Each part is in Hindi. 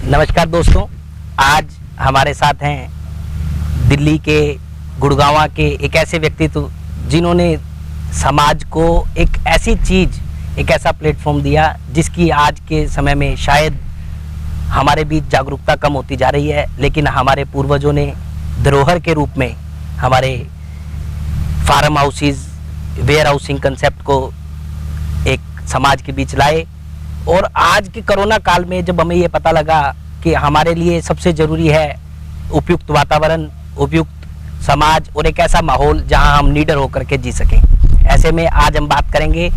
नमस्कार दोस्तों, आज हमारे साथ हैं दिल्ली के गुड़गांव के एक ऐसे व्यक्तित्व जिन्होंने समाज को एक ऐसी चीज़, एक ऐसा प्लेटफॉर्म दिया जिसकी आज के समय में शायद हमारे बीच जागरूकता कम होती जा रही है, लेकिन हमारे पूर्वजों ने धरोहर के रूप में हमारे farm houses, warehousing concept को एक समाज के बीच लाए। और आज के कोरोना काल में जब हमें ये पता लगा कि हमारे लिए सबसे ज़रूरी है उपयुक्त वातावरण, उपयुक्त समाज और एक ऐसा माहौल जहां हम निडर होकर के जी सकें, ऐसे में आज हम बात करेंगे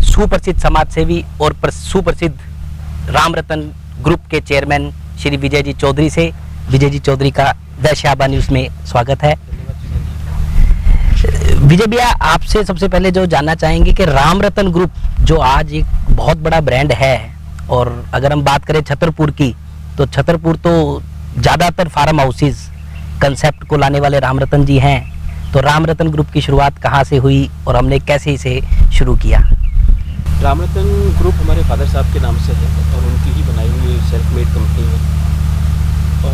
सुप्रसिद्ध समाज सेवी और सुप्रसिद्ध राम रतन ग्रुप के चेयरमैन श्री विजय जी चौधरी से। विजय जी चौधरी का दश आबा न्यूज़ में स्वागत है। विजय भैया, आपसे सबसे पहले जो जानना चाहेंगे कि राम रतन ग्रुप जो आज एक बहुत बड़ा ब्रांड है, और अगर हम बात करें छतरपुर की, तो छतरपुर तो ज़्यादातर फार्म हाउसेज कंसेप्ट को लाने वाले राम रतन जी हैं। तो राम रतन ग्रुप की शुरुआत कहाँ से हुई और हमने कैसे इसे शुरू किया? राम रतन ग्रुप हमारे फादर साहब के नाम से है और उनकी ही बनाई हुई सेल्फ मेड कंपनी है।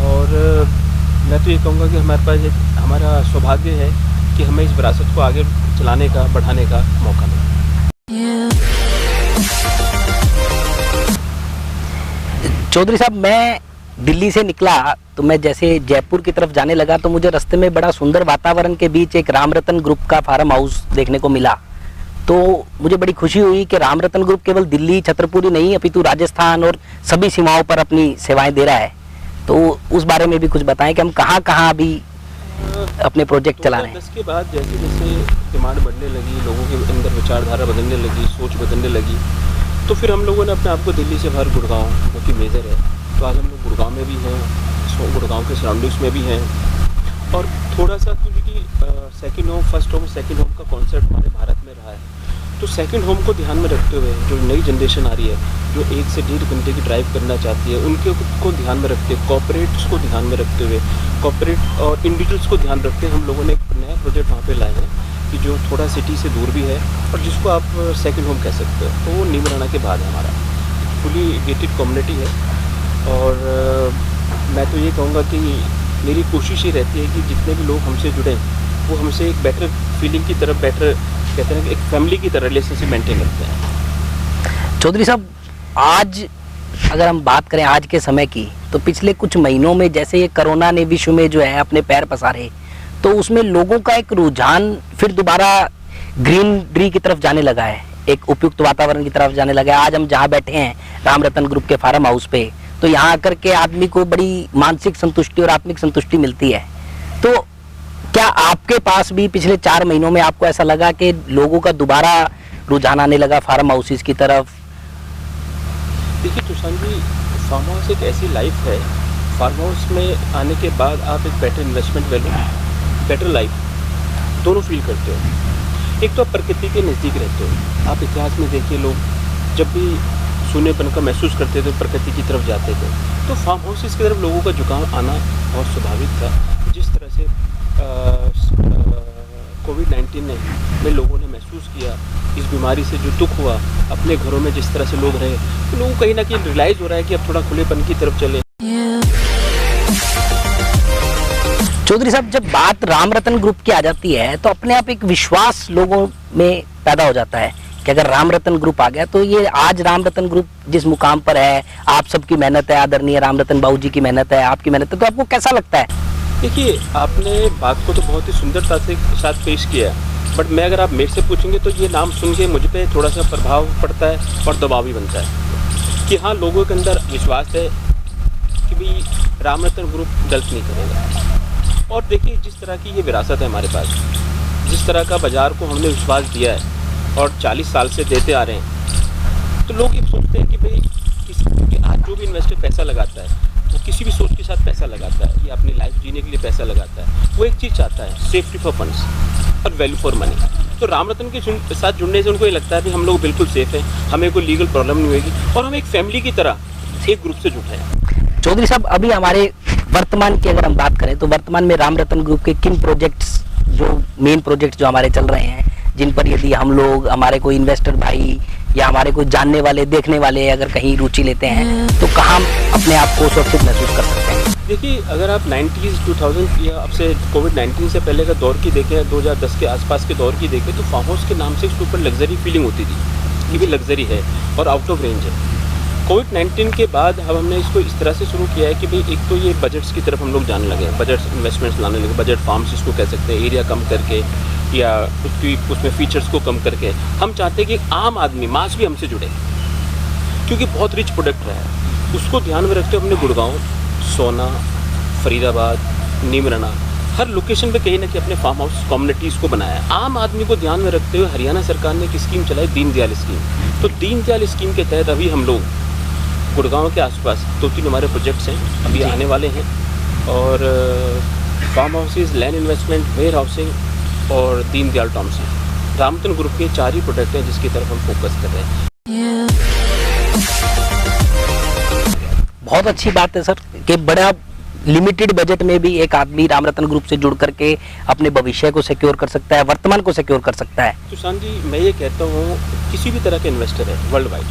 और मैं तो ये कहूँगा कि हमारे पास हमारा सौभाग्य है कि हमें इस विरासत को आगे चलाने का, बढ़ाने का मौका मिला। चौधरी साहब, मैं दिल्ली से निकला तो मैं जैसे जयपुर की तरफ जाने लगा तो मुझे रास्ते में बड़ा सुंदर वातावरण के बीच एक राम रतन ग्रुप का फार्म हाउस देखने को मिला। तो मुझे बड़ी खुशी हुई कि राम रतन ग्रुप केवल दिल्ली, छतरपुर ही नहीं अपितु राजस्थान और सभी सीमाओं पर अपनी सेवाएं दे रहा है। तो उस बारे में भी कुछ बताएं कि हम कहाँ कहाँ अभी अपने प्रोजेक्ट चला रहे हैं। इसके बाद जैसे जैसे डिमांड बढ़ने लगी, लोगों के अंदर विचारधारा बदलने लगी, सोच बदलने लगी, तो फिर हम लोगों ने अपने आप को दिल्ली से बाहर गुड़गांव, जो कि मेजर है, तो आज हम लोग गुड़गांव में भी हैं, गुड़गांव के सराउंडिंग्स में भी हैं। और थोड़ा सा क्योंकि second home, first home, second home का कॉन्सेप्ट हमारे भारत में रहा है, तो सेकंड होम को ध्यान में रखते हुए जो नई जनरेशन आ रही है, जो 1 से 1.5 घंटे की ड्राइव करना चाहती है, उनके को ध्यान में रखते हुए, कॉर्पोरेट्स को ध्यान में रखते हुए, कॉर्पोरेट और इंडिविजुअल्स को ध्यान रखते हुए हम लोगों ने एक नया प्रोजेक्ट वहाँ पे लाए हैं कि जो थोड़ा सिटी से दूर भी है और जिसको आप सेकंड होम कह सकते हो। तो वो नीमराना के बाद है, हमारा फुली गेटेड कम्युनिटी है। और मैं तो ये कहूँगा कि मेरी कोशिश ये रहती है कि जितने भी लोग हमसे जुड़े वो हमसे एक बेटर फीलिंग की तरफ, बेटर कहते हैं कि एक फैमिली की तरह रिलेशनशिप मेंटेन करते हैं। चौधरी साहब, आज अगर हम बात करें आज के समय की, तो पिछले कुछ महीनों में जैसे ये कोरोना ने विश्व में जो है अपने पैर पसारे, तो उसमें लोगों का एक रुझान फिर दोबारा ग्रीनरी की तरफ जाने लगा है, एक उपयुक्त वातावरण की तरफ जाने लगा है। आज हम जहाँ बैठे हैं राम रतन ग्रुप के फार्म हाउस पे, तो यहाँ आकर के आदमी को बड़ी मानसिक संतुष्टि और आत्मिक संतुष्टि मिलती है। तो क्या आपके पास भी पिछले 4 महीनों में आपको ऐसा लगा कि लोगों का दोबारा रुझान आने लगा फार्म हाउसेज की तरफ? देखिए तुषार जी, फार्म हाउस एक ऐसी लाइफ है, फार्म हाउस में आने के बाद आप एक better investment value, better life दोनों फील करते हो। एक तो आप प्रकृति के नज़दीक रहते हो। आप इतिहास में देखिए, लोग जब भी सूनेपन का महसूस करते थे प्रकृति की तरफ जाते थे, तो फार्म हाउसेस की तरफ लोगों का झुकाव आना बहुत स्वाभाविक था। जिस तरह से कोविड-19 में लोगों ने महसूस किया, इस बीमारी से जो दुख हुआ, अपने घरों में जिस तरह से लोग रहे, तो लोगों को कहीं ना कहीं रियलाइज़ हो रहा है कि अब थोड़ा खुलेपन की तरफ चले। चौधरी साहब, जब बात राम रतन ग्रुप की आ जाती है तो अपने आप एक विश्वास लोगों में पैदा हो जाता है कि अगर राम रतन ग्रुप आ गया तो ये आज राम रतन ग्रुप जिस मुकाम पर है, आप सबकी मेहनत है, आदरणीय राम रतन बाबू जी की मेहनत है, आपकी मेहनत है, तो आपको कैसा लगता है? देखिए, आपने बात को तो बहुत ही सुंदरता से साथ पेश किया, बट मैं अगर आप मेरे से पूछेंगे तो ये नाम सुन के मुझ पर थोड़ा सा प्रभाव पड़ता है और दबाव भी बनता है कि हाँ, लोगों के अंदर विश्वास है कि भाई राम रतन ग्रुप गलत नहीं करेगा। और देखिए, जिस तरह की ये विरासत है हमारे पास, जिस तरह का बाज़ार को हमने विश्वास दिया है और 40 साल से देते आ रहे हैं, तो लोग ये सोचते हैं कि भाई आज जो भी इन्वेस्टर पैसा लगाता है वो किसी भी सोच के साथ पैसा लगाता है, ये अपनी लाइफ जीने के लिए पैसा लगाता है, वो एक चीज़ चाहता है, सेफ्टी फॉर फंड्स और वैल्यू फॉर मनी। तो राम रतन के साथ जुड़ने से उनको ये लगता है कि हम लोग बिल्कुल सेफ हैं, हमें कोई लीगल प्रॉब्लम नहीं होगी और हम एक फैमिली की तरह एक ग्रुप से जुटे हैं। चौधरी साहब, अभी हमारे वर्तमान की अगर हम बात करें तो वर्तमान में राम रतन ग्रुप के किन प्रोजेक्ट्स, जो मेन प्रोजेक्ट्स जो हमारे चल रहे हैं, जिन पर यदि हम लोग, हमारे कोई इन्वेस्टर भाई या हमारे कोई जानने वाले देखने वाले अगर कहीं रुचि लेते हैं तो कहाँ अपने आप को सुरक्षित महसूस कर सकते हैं? देखिए, अगर आप 90s 2000 या अब से कोविड-19 से पहले का दौर की देखें, 2010 के आसपास के दौर की देखें, तो फार्म हाउस के नाम से उसके ऊपर लग्जरी फीलिंग होती थी कि भी लग्जरी है और आउट ऑफ रेंज है। कोविड-19 के बाद अब हमने इसको इस तरह से शुरू किया है कि भाई एक तो ये बजट्स की तरफ हम लोग जाने लगे हैं, बजट इन्वेस्टमेंट्स लाने लगे, बजट फार्म्स इसको कह सकते हैं, एरिया कम करके या उसमें फीचर्स को कम करके। हम चाहते हैं कि आम आदमी मास भी हमसे जुड़े, क्योंकि बहुत रिच प्रोडक्ट रहा है। उसको ध्यान में रखते हुए हमने गुड़गांव, सोना, फरीदाबाद, नीमराना हर लोकेशन पे कहीं ना कहीं अपने फार्म हाउस कम्युनिटीज़ को बनाया। आम आदमी को ध्यान में रखते हुए हरियाणा सरकार ने एक स्कीम चलाई, दीनदयाल स्कीम। तो दीनदयाल स्कीम के तहत अभी हम लोग गुड़गांव के आसपास 2-3 हमारे प्रोजेक्ट्स हैं, अभी आने वाले हैं। और farm houses, land investment, warehousing और दीनदयाल टाउनशिप, रामतन ग्रुप के 4 ही प्रोडक्ट हैं जिसकी तरफ हम फोकस कर रहे हैं। बहुत अच्छी बात है सर कि बड़ा लिमिटेड बजट में भी एक आदमी रामरतन ग्रुप से जुड़ करके अपने भविष्य को सिक्योर कर सकता है, वर्तमान को सिक्योर कर सकता है। सुशांत जी, मैं ये कहता हूँ किसी भी तरह के इन्वेस्टर है वर्ल्ड वाइड,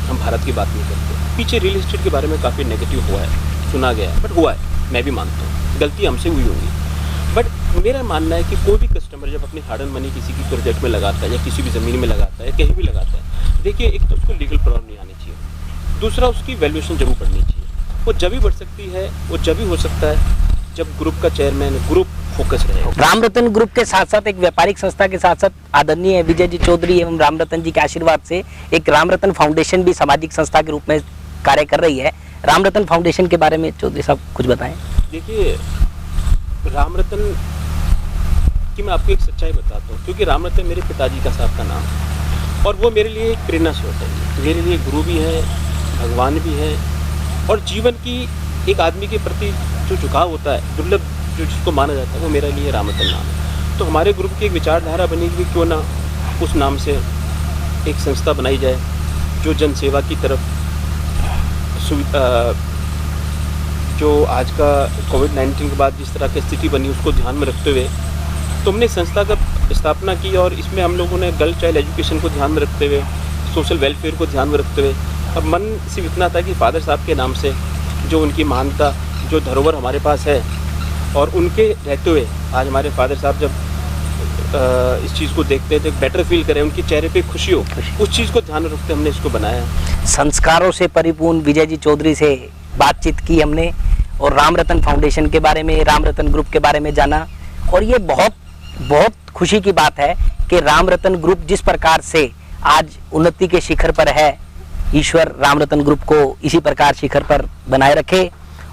हम भारत की बात नहीं करते। पीछे रियल एस्टेट के बारे में काफ़ी नेगेटिव हुआ है, सुना गया है, बट हुआ है, मैं भी मानता हूँ गलती हमसे हुई होंगी। बट मेरा मानना है कि कोई भी कस्टमर जब अपनी हार्ड एंड मनी किसी की प्रोजेक्ट में लगाता है या किसी भी ज़मीन में लगाता है, कहीं भी लगाता है, देखिए एक तो उसको लीगल प्रॉब्लम नहीं आनी चाहिए, दूसरा उसकी वैल्यूएशन जरूर बढ़नी चाहिए। वो जब भी बढ़ सकती है, वो जब भी हो सकता है जब ग्रुप का चेयरमैन, ग्रुप फोकस रहे। रामरतन ग्रुप के साथ साथ एक व्यापारिक संस्था के साथ साथ आदरणीय विजय जी चौधरी एवं रामरतन जी के आशीर्वाद से एक रामरतन फाउंडेशन भी सामाजिक संस्था के रूप में कार्य कर रही है। रामरतन फाउंडेशन के बारे में चौधरी साहब कुछ बताएं। देखिए, रामरतन की मैं आपको एक सच्चाई बताता हूँ, क्योंकि रामरतन मेरे पिताजी का साहब का नाम है और वो मेरे लिए एक प्रेरणा स्रोत है, मेरे लिए गुरु भी है, भगवान भी है। और जीवन की एक आदमी के प्रति जो झुकाव होता है, दुर्लभ जो जिसको माना जाता है, वो मेरे लिए रामरतन नाम है। तो हमारे ग्रुप की एक विचारधारा बनी कि क्यों ना उस नाम से एक संस्था बनाई जाए जो जन सेवा की तरफ जो आज का कोविड-19 के बाद जिस तरह की स्थिति बनी उसको ध्यान में रखते हुए तो हमने संस्था का स्थापना की। और इसमें हम लोगों ने गर्ल चाइल्ड एजुकेशन को ध्यान में रखते हुए, सोशल वेलफेयर को ध्यान में रखते हुए, अब मन सिर्फ इतना था कि फादर साहब के नाम से जो उनकी महानता, जो धरोहर हमारे पास है, और उनके रहते हुए आज हमारे फादर साहब जब इस चीज़ को देखते हैं तो एक बेटर फील करें, उनके चेहरे पे खुशी हो, उस चीज़ को ध्यान में रखते हमने इसको बनाया। संस्कारों से परिपूर्ण विजय जी चौधरी से बातचीत की हमने और रामरतन फाउंडेशन के बारे में, रामरतन ग्रुप के बारे में जाना। और ये बहुत बहुत खुशी की बात है कि रामरतन ग्रुप जिस प्रकार से आज उन्नति के शिखर पर है, ईश्वर रामरतन ग्रुप को इसी प्रकार शिखर पर बनाए रखे।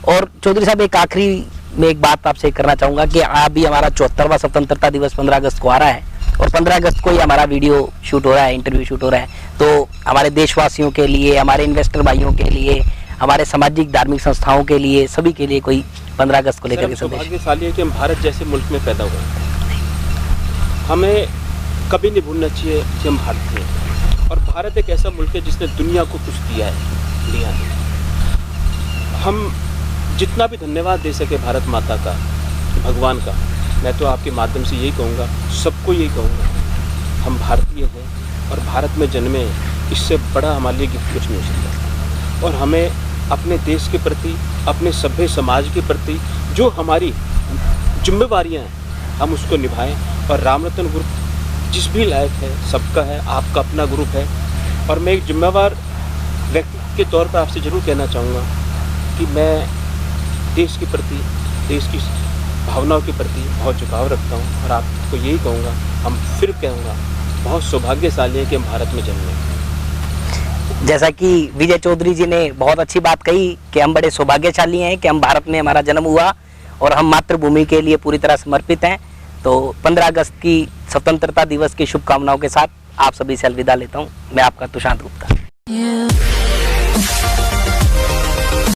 और चौधरी साहब, एक आखिरी में एक बात आपसे करना चाहूँगा कि अभी हमारा 74वां स्वतंत्रता दिवस 15 अगस्त को आ रहा है और 15 अगस्त को ही हमारा वीडियो शूट हो रहा है, इंटरव्यू शूट हो रहा है। तो हमारे देशवासियों के लिए, हमारे इन्वेस्टर भाइयों के लिए, हमारे सामाजिक धार्मिक संस्थाओं के लिए, सभी के लिए कोई 15 अगस्त को लेकर के संदेश? सौभाग्यशाली है कि हम भारत जैसे मुल्क में पैदा हुए। हमें कभी नहीं भूलना चाहिए कि हम भारतीय हैं और भारत एक ऐसा मुल्क है जिसने दुनिया को कुछ दिया है, लिया है। हम जितना भी धन्यवाद दे सके भारत माता का, भगवान का, मैं तो आपके माध्यम से यही कहूँगा, सबको यही कहूँगा, हम भारतीय हैं और भारत में जन्मे, इससे बड़ा हमारे लिए गिफ्ट कुछ नहीं हो सकता। और हमें अपने देश के प्रति, अपने सभ्य समाज के प्रति जो हमारी जिम्मेवारियाँ हैं, हम उसको निभाएं। और रामरतन ग्रुप जिस भी लायक है, सबका है, आपका अपना ग्रुप है। और मैं एक जिम्मेवार व्यक्ति के तौर पर आपसे ज़रूर कहना चाहूँगा कि मैं देश के प्रति, देश की भावनाओं के प्रति बहुत झुकाव रखता हूँ और आपको यही कहूँगा, हम फिर कहूँगा, बहुत सौभाग्यशाली है कि हम भारत में जन्मे। जैसा कि विजय चौधरी जी ने बहुत अच्छी बात कही कि हम बड़े सौभाग्यशाली हैं कि हम भारत में हमारा जन्म हुआ और हम मातृभूमि के लिए पूरी तरह समर्पित हैं। तो 15 अगस्त की स्वतंत्रता दिवस की शुभकामनाओं के साथ आप सभी से अलविदा लेता हूँ। मैं आपका तुषांत गुप्ता।